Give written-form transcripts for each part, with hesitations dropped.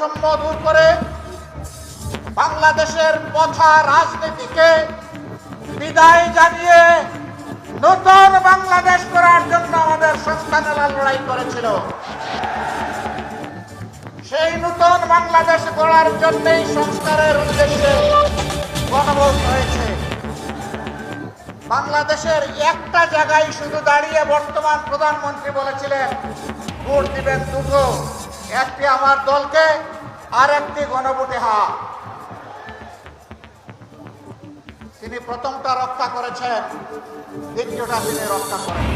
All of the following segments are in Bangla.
দূর করে বাংলাদেশের পথা রাজনীতিকে বিদায় জানিয়ে নতুন বাংলাদেশ করার জন্য আমাদের সন্তানেরা লড়াই করেছিল। সেই নতুন বাংলাদেশ গড়ার জন্যই সংস্কারের উদ্দেশ্যে গণভোট হয়েছে। বাংলাদেশের একটা জায়গায় শুধু দাঁড়িয়ে বর্তমান প্রধানমন্ত্রী বলেছিলেন ভোট দিবেন দুটো, একটি আমার দলকে আর একটি গণভোটে হা। তিনি প্রথমটা রক্ষা করেছেন, দ্বিতীয়টা তিনি রক্ষা করেন।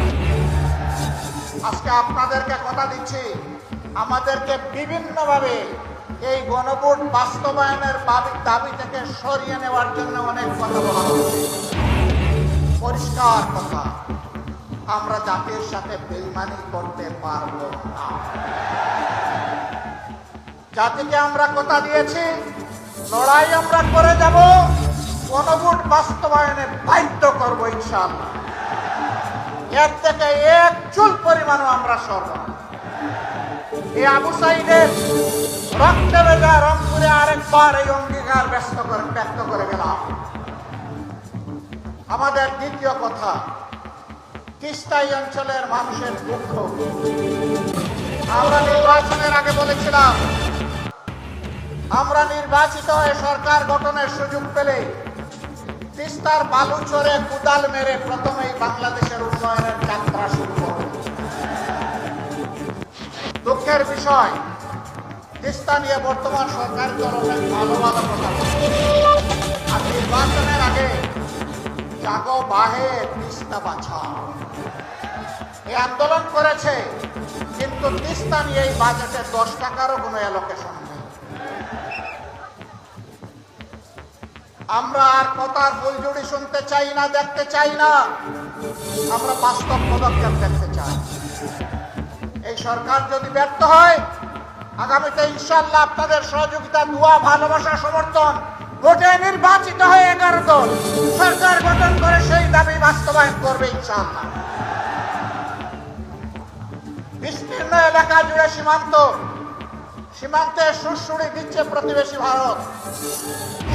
আজকে আপনাদেরকে কথা দিচ্ছি, আমাদেরকে বিভিন্নভাবে এই গণভোট বাস্তবায়নের দাবি থেকে সরিয়ে নেওয়ার জন্য অনেক কথা বলা হচ্ছে। পরিষ্কার কথা, আমরা জাতির সাথে বেইমানি করতে পারব না। জাতিকে আমরা কথা দিয়েছি, লড়াই আমরা করে যাব, গণভোট বাস্তবায়নে বাধ্য করব ইনশাআল্লাহ। এর থেকে এক চুল পরিমাণও আমরা সরব না। এই আবু সাইদের রক্তে ভেজা রংপুরে আরেকবার এই অঙ্গীকার ব্যক্ত করে গেলাম। আমাদের দ্বিতীয় কথা, তিস্তা অঞ্চলের মানুষের দুঃখ। আমরা নির্বাচনের আগে বলেছিলাম, আমরা নির্বাচিত হয়ে সরকার গঠনের সুযোগ পেলে তিস্তার বালুচরে কুদাল মেরে প্রথমেই বাংলাদেশের উন্নয়নের যাত্রা শুরু করব। দুঃখের বিষয়, তিস্তা নিয়ে বর্তমান সরকার অনেক ভালো ভালো কথা বলছে। আর নির্বাচনের আগে জাগো বাহে তিস্তা বাঁচাও এই আন্দোলন করেছে, কিন্তু তিস্তা নিয়ে এই বাজেটে 10 টাকারও কোনো অ্যালোকেশন নেই। আমরা আর কথার ফুলঝুড়ি শুনতে চাই না, দেখতে চাই না, আমরা বাস্তব পদক্ষেপ দেখতে চাই। এই সরকার যদি ব্যর্থ হয়, আগামীতে ইনশাআল্লাহ আপনাদের সহযোগিতা, দোয়া, ভালোবাসা, সমর্থন, ভোটে নির্বাচিত হয়ে 11 দল সরকার গঠন করে সেই দাবি বাস্তবায়ন করবে ইনশাআল্লাহ। বিস্তীর্ণ এলাকা জুড়ে সীমান্তে সুড়সুড়ি দিচ্ছে প্রতিবেশী ভারত।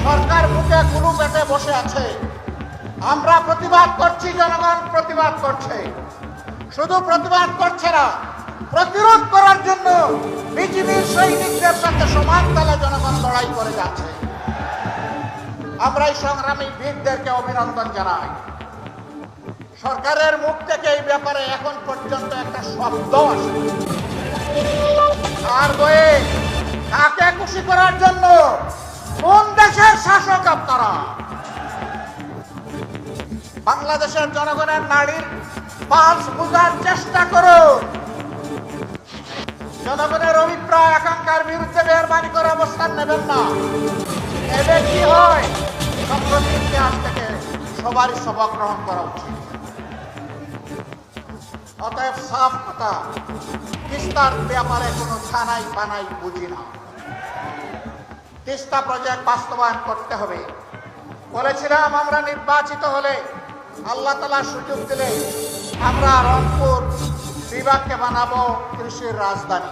সরকার বুকে কুলু পেটে বসে আছে। আমরা প্রতিবাদ করছি, জনগণ প্রতিবাদ করছে। শুধু প্রতিবাদ করছে না, প্রতিরোধ করার জন্য বিজিবির সৈনিকদের সাথে সমান তালে জনগণ লড়াই করে যাচ্ছে। আমরা এই সংগ্রামী বীরদেরকে অভিনন্দন জানাই। সরকারের মুখ থেকে এই ব্যাপারে এখন পর্যন্ত একটা শব্দ আসে। আর বয়ে কাকে খুশি করার জন্য, কোন দেশের শাসক আপনারা? বাংলাদেশের জনগণের নাড়ির পালস বোঝার চেষ্টা করুন। জনগণের অভিপ্রায় আকাঙ্ক্ষার বিরুদ্ধে মেহরবানি করে অবস্থান নেবেন না। এতে কি হয়, সম্প্রতি ইতিহাস থেকে সবারই সবক গ্রহণ করা উচিত। অতএব সাফ কথা, তিস্তার ব্যাপারে কোনো ছানাই পানাই বুঝি না। তিস্তা প্রজেক্ট বাস্তবায়ন করতে হবে। বলেছিলাম, আমরা নির্বাচিত হলে, আল্লাহ তাআলা সুযোগ দিলে, আমরা রংপুর বিভাগকে বানাবো কৃষির রাজধানী।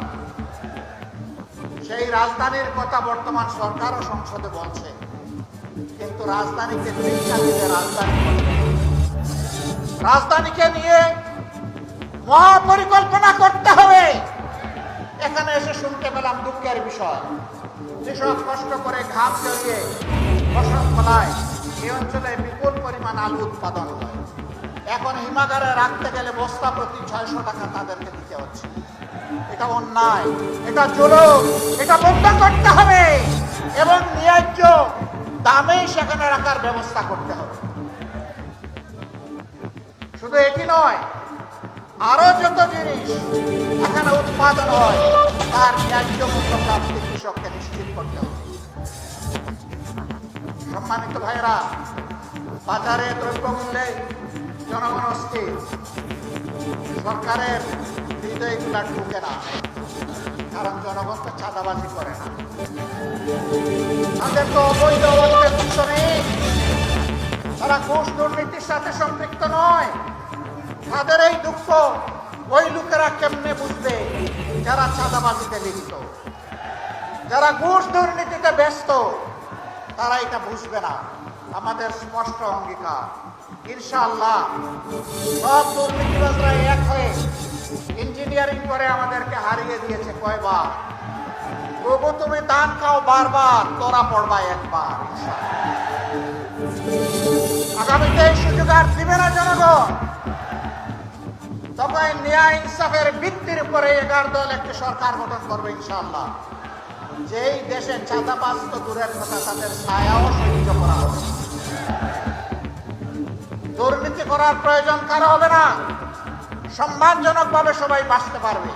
সেই রাজধানীর কথা বর্তমান সরকার ও সংসদে বলছে, কিন্তু রাজধানীকে রাজধানীকে নিয়ে মহাপরিকল্পনা করতে হবে। এখানে এসে শুনতে পেলাম দুঃখের বিষয়, কৃষক কষ্ট করে ঘাম জড়িয়ে ফসল ফলায়, এই অঞ্চলে বিপুল পরিমাণ আলু উৎপাদন হয়। এখন হিমাগারে রাখতে গেলে বস্তা প্রতি 600 টাকা তাদেরকে দিতে হচ্ছে। এটা অন্যায়, এটা জুলুম, এটা বন্ধ করতে হবে এবং ন্যায্য দামেই সেখানে রাখার ব্যবস্থা করতে হবে। শুধু এটি নয়, আরো যত জিনিস এখানে উৎপাদন হয় তার ন্যায্য মূল্য প্রাপ্তি কৃষককে নিশ্চিত করতে হবে। সম্মানিত ভাইরা, বাজারে দ্রব্যমূল্যে জনগণ অস্থির। সরকারের হৃদয়গুলা ঢুকে না, কারণ জনগণ তো চাঁদাবাজি করে না, তাদের তো অবৈধ অর্থের উৎস নেই, তারা ঘুষ দুর্নীতির সাথে সম্পৃক্ত নয়। তাদের এই দুঃখ ওই লোকেরা কেমনে বুঝবে যারা চাঁদাবাজিতে লিপ্ত? যারা ঘুষ দুর্নীতিতে ব্যস্ত তারা এটা বুঝবে না। আমাদের স্পষ্ট অঙ্গীকার, ইনশাআল্লাহ সব দুর্নীতিবাজরা এক হয়ে ইঞ্জিনিয়ারিং করে আমাদেরকে হারিয়ে দিয়েছে কয়বার। তবু তুমি দান খাও বারবার, তোরা পড়বা একবার। আগামীতে এই সুযোগ আর দিবে না জনগণ। তবে ন্যায় ইনসাফের ভিত্তির উপরে 11 দল একটি সরকার গঠন করবে ইনশাআল্লাহ। যেই দেশে চাঁদাবাজ তো দূরের কথা, তাদের ছায়াও সহ্য করা হবে। দুর্নীতি করার প্রয়োজন কারো হবে না, সম্মানজনক ভাবে সবাই বাঁচতে পারবে।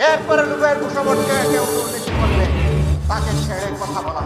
এরপরে লোভের কুশবর্তী কেউ দুর্নীতি করলে তাকে ছেড়ে কথা বলা